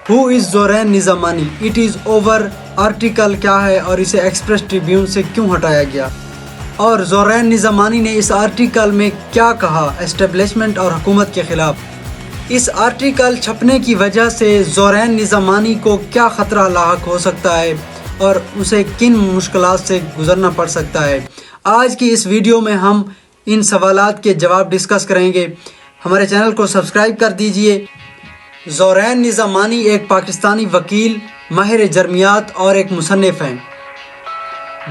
Who is Zoreen Nizamani it is over article کیا ہے اور اسے ایکسپریس ٹریبیون سے کیوں ہٹایا گیا، اور زورین نظامانی نے اس آرٹیکل میں کیا کہا اسٹیبلشمنٹ اور حکومت کے خلاف۔ اس آرٹیکل چھپنے کی وجہ سے زورین نظامانی کو کیا خطرہ لاحق ہو سکتا ہے اور اسے کن مشکلات سے گزرنا پڑ سکتا ہے۔ آج کی اس ویڈیو میں ہم ان سوالات کے جواب ڈسکس کریں گے۔ ہمارے چینل کو سبسکرائب کر دیجئے۔ زورین نظامانی ایک پاکستانی وکیل، ماہر جرمیات اور ایک مصنف ہیں،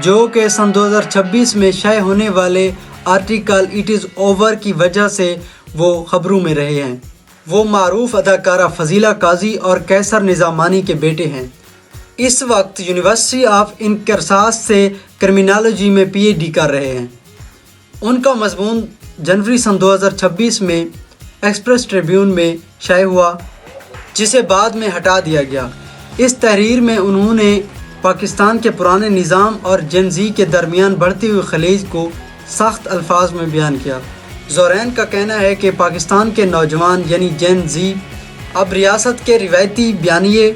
جو کہ سن 2026 میں شائع ہونے والے آرٹیکل اٹ از اوور کی وجہ سے وہ خبروں میں رہے ہیں۔ وہ معروف اداکارہ فضیلہ قاضی اور کیسر نظامانی کے بیٹے ہیں۔ اس وقت یونیورسٹی آف انکرساس سے کرمینالوجی میں پی ایچ ڈی کر رہے ہیں۔ ان کا مضمون جنوری سن 2026 میں ایکسپریس ٹریبیون میں شائع ہوا، جسے بعد میں ہٹا دیا گیا۔ اس تحریر میں انہوں نے پاکستان کے پرانے نظام اور جین زی کے درمیان بڑھتی ہوئی خلیج کو سخت الفاظ میں بیان کیا۔ زورین کا کہنا ہے کہ پاکستان کے نوجوان یعنی جین زی اب ریاست کے روایتی بیانیے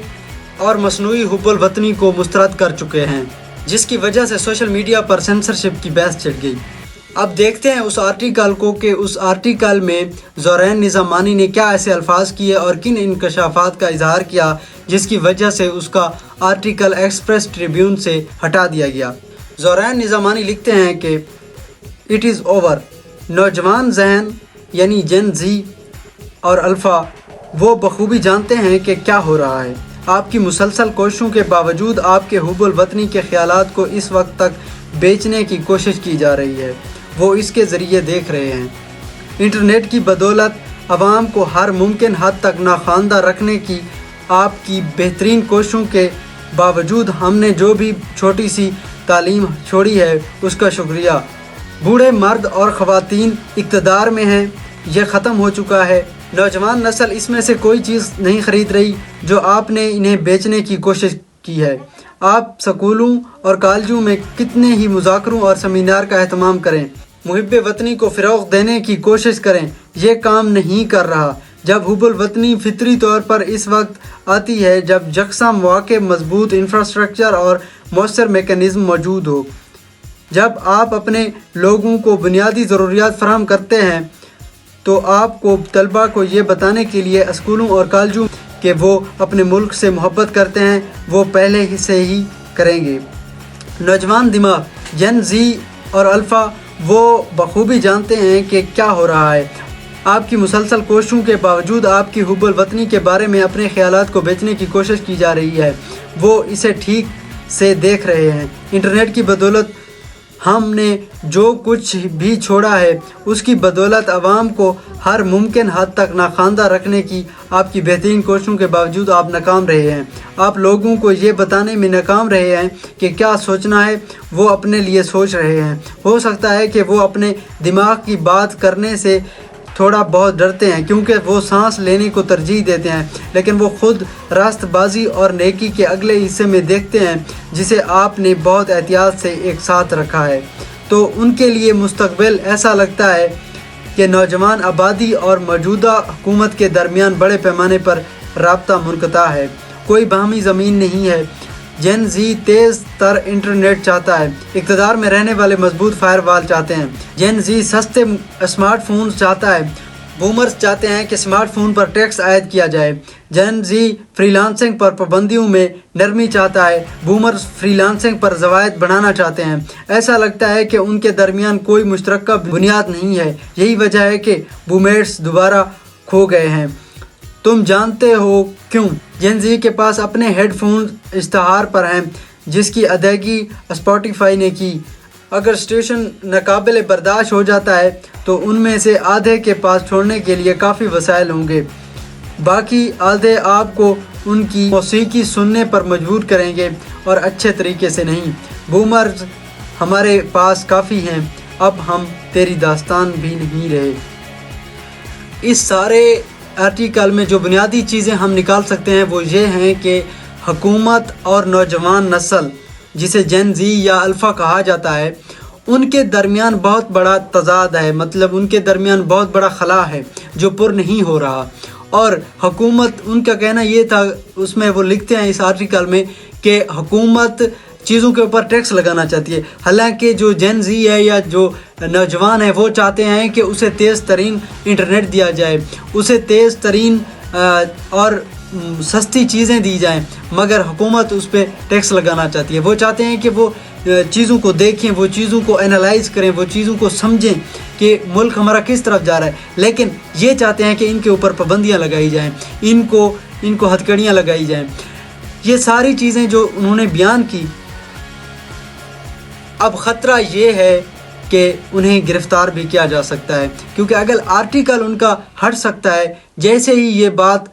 اور مصنوعی حب الوطنی کو مسترد کر چکے ہیں، جس کی وجہ سے سوشل میڈیا پر سینسرشپ کی بحث چھڑ گئی۔ اب دیکھتے ہیں اس آرٹیکل کو کہ اس آرٹیکل میں زورین نظامانی نے کیا ایسے الفاظ کیے اور کن انکشافات کا اظہار کیا جس کی وجہ سے اس کا آرٹیکل ایکسپریس ٹریبیون سے ہٹا دیا گیا۔ زورین نظامانی لکھتے ہیں کہ اٹ از اوور، نوجوان ذہن یعنی جین زی اور الفا وہ بخوبی جانتے ہیں کہ کیا ہو رہا ہے۔ آپ کی مسلسل کوششوں کے باوجود آپ کے حب الوطنی کے خیالات کو اس وقت تک بیچنے کی کوشش کی جا رہی ہے، وہ اس کے ذریعے دیکھ رہے ہیں۔ انٹرنیٹ کی بدولت عوام کو ہر ممکن حد تک ناخواندہ رکھنے کی آپ کی بہترین کوششوں کے باوجود ہم نے جو بھی چھوٹی سی تعلیم چھوڑی ہے اس کا شکریہ۔ بوڑھے مرد اور خواتین اقتدار میں ہیں، یہ ختم ہو چکا ہے۔ نوجوان نسل اس میں سے کوئی چیز نہیں خرید رہی جو آپ نے انہیں بیچنے کی کوشش کی ہے۔ آپ سکولوں اور کالجوں میں کتنے ہی مذاکروں اور سیمینار کا اہتمام کریں، محب وطنی کو فروغ دینے کی کوشش کریں، یہ کام نہیں کر رہا۔ جب حب الوطنی فطری طور پر اس وقت آتی ہے جب یکساں مواقع، مضبوط انفراسٹرکچر اور مؤثر میکانزم موجود ہو، جب آپ اپنے لوگوں کو بنیادی ضروریات فراہم کرتے ہیں، تو آپ کو طلباء کو یہ بتانے کے لیے اسکولوں اور کالجوں کہ وہ اپنے ملک سے محبت کرتے ہیں، وہ پہلے سے ہی کریں گے۔ نوجوان دماغ جین زی اور الفا وہ بخوبی جانتے ہیں کہ کیا ہو رہا ہے۔ آپ کی مسلسل کوششوں کے باوجود آپ کی حب الوطنی کے بارے میں اپنے خیالات کو بیچنے کی کوشش کی جا رہی ہے، وہ اسے ٹھیک سے دیکھ رہے ہیں۔ انٹرنیٹ کی بدولت ہم نے جو کچھ بھی چھوڑا ہے، اس کی بدولت عوام کو ہر ممکن حد تک ناخواندہ رکھنے کی آپ کی بہترین کوششوں کے باوجود آپ ناکام رہے ہیں۔ آپ لوگوں کو یہ بتانے میں ناکام رہے ہیں کہ کیا سوچنا ہے، وہ اپنے لیے سوچ رہے ہیں۔ ہو سکتا ہے کہ وہ اپنے دماغ کی بات کرنے سے تھوڑا بہت ڈرتے ہیں کیونکہ وہ سانس لینے کو ترجیح دیتے ہیں، لیکن وہ خود راست بازی اور نیکی کے اگلے حصے میں دیکھتے ہیں جسے آپ نے بہت احتیاط سے ایک ساتھ رکھا ہے۔ تو ان کے لیے مستقبل ایسا لگتا ہے کہ نوجوان آبادی اور موجودہ حکومت کے درمیان بڑے پیمانے پر رابطہ منقطع ہے، کوئی باہمی زمین نہیں ہے۔ جین زی تیز تر انٹرنیٹ چاہتا ہے، اقتدار میں رہنے والے مضبوط فائر وال چاہتے ہیں۔ جین زی سستے اسمارٹ فونز چاہتا ہے، بومرز چاہتے ہیں کہ اسمارٹ فون پر ٹیکس عائد کیا جائے۔ جین زی فری لانسنگ پر پابندیوں میں نرمی چاہتا ہے، بومرز فری لانسنگ پر زوائد بڑھانا چاہتے ہیں۔ ایسا لگتا ہے کہ ان کے درمیان کوئی مشترکہ بنیاد نہیں ہے، یہی وجہ ہے کہ بومرز دوبارہ کھو گئے ہیں۔ تم جانتے ہو کیوں؟ جین زی کے پاس اپنے ہیڈ فون اشتہار پر ہیں جس کی ادائیگی اسپوٹیفائی نے کی۔ اگر اسٹیشن ناقابل برداشت ہو جاتا ہے تو ان میں سے آدھے کے پاس چھوڑنے کے لیے کافی وسائل ہوں گے، باقی آدھے آپ کو ان کی موسیقی سننے پر مجبور کریں گے اور اچھے طریقے سے نہیں۔ بومرز ہمارے پاس کافی ہیں، اب ہم تیری داستان بھی نہیں رہے۔ اس سارے آرٹیکل میں جو بنیادی چیزیں ہم نکال سکتے ہیں وہ یہ ہیں کہ حکومت اور نوجوان نسل جسے جین زی یا الفا کہا جاتا ہے، ان کے درمیان بہت بڑا تضاد ہے، مطلب ان کے درمیان بہت بڑا خلا ہے جو پر نہیں ہو رہا، اور حکومت، ان کا کہنا یہ تھا، اس میں وہ لکھتے ہیں اس آرٹیکل میں کہ حکومت چیزوں کے اوپر ٹیکس لگانا چاہتی ہے، حالانکہ جو جین زی ہے یا جو نوجوان ہے وہ چاہتے ہیں کہ اسے تیز ترین انٹرنیٹ دیا جائے، اسے تیز ترین اور سستی چیزیں دی جائیں، مگر حکومت اس پہ ٹیکس لگانا چاہتی ہے۔ وہ چاہتے ہیں کہ وہ چیزوں کو دیکھیں، وہ چیزوں کو انالائز کریں، وہ چیزوں کو سمجھیں کہ ملک ہمارا کس طرف جا رہا ہے، لیکن یہ چاہتے ہیں کہ ان کے اوپر پابندیاں لگائی جائیں، ان کو ہتھکڑیاں لگائی جائیں۔ یہ ساری چیزیں جو انہوں نے بیان کی، اب خطرہ یہ ہے کہ انہیں گرفتار بھی کیا جا سکتا ہے، کیونکہ اگر آرٹیکل ان کا ہٹ سکتا ہے، جیسے ہی یہ بات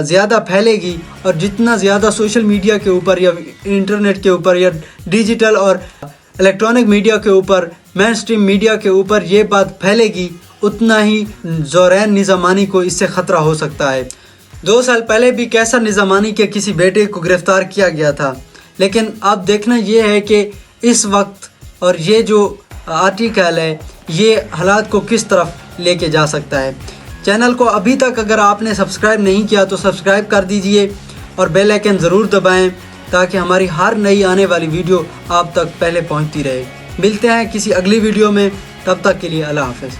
زیادہ پھیلے گی اور جتنا زیادہ سوشل میڈیا کے اوپر یا انٹرنیٹ کے اوپر یا ڈیجیٹل اور الیکٹرانک میڈیا کے اوپر، مین اسٹریم میڈیا کے اوپر یہ بات پھیلے گی، اتنا ہی زورین نظامانی کو اس سے خطرہ ہو سکتا ہے۔ 2 سال پہلے بھی کیسر نظامانی کے کسی بیٹے کو گرفتار کیا گیا تھا، لیکن اب دیکھنا یہ ہے کہ اس وقت اور یہ جو آرٹیکل ہے یہ حالات کو کس طرف لے کے جا سکتا ہے۔ چینل کو ابھی تک اگر آپ نے سبسکرائب نہیں کیا تو سبسکرائب کر دیجئے اور بیل آئیکن ضرور دبائیں تاکہ ہماری ہر نئی آنے والی ویڈیو آپ تک پہلے پہنچتی رہے۔ ملتے ہیں کسی اگلی ویڈیو میں، تب تک کے لیے اللہ حافظ۔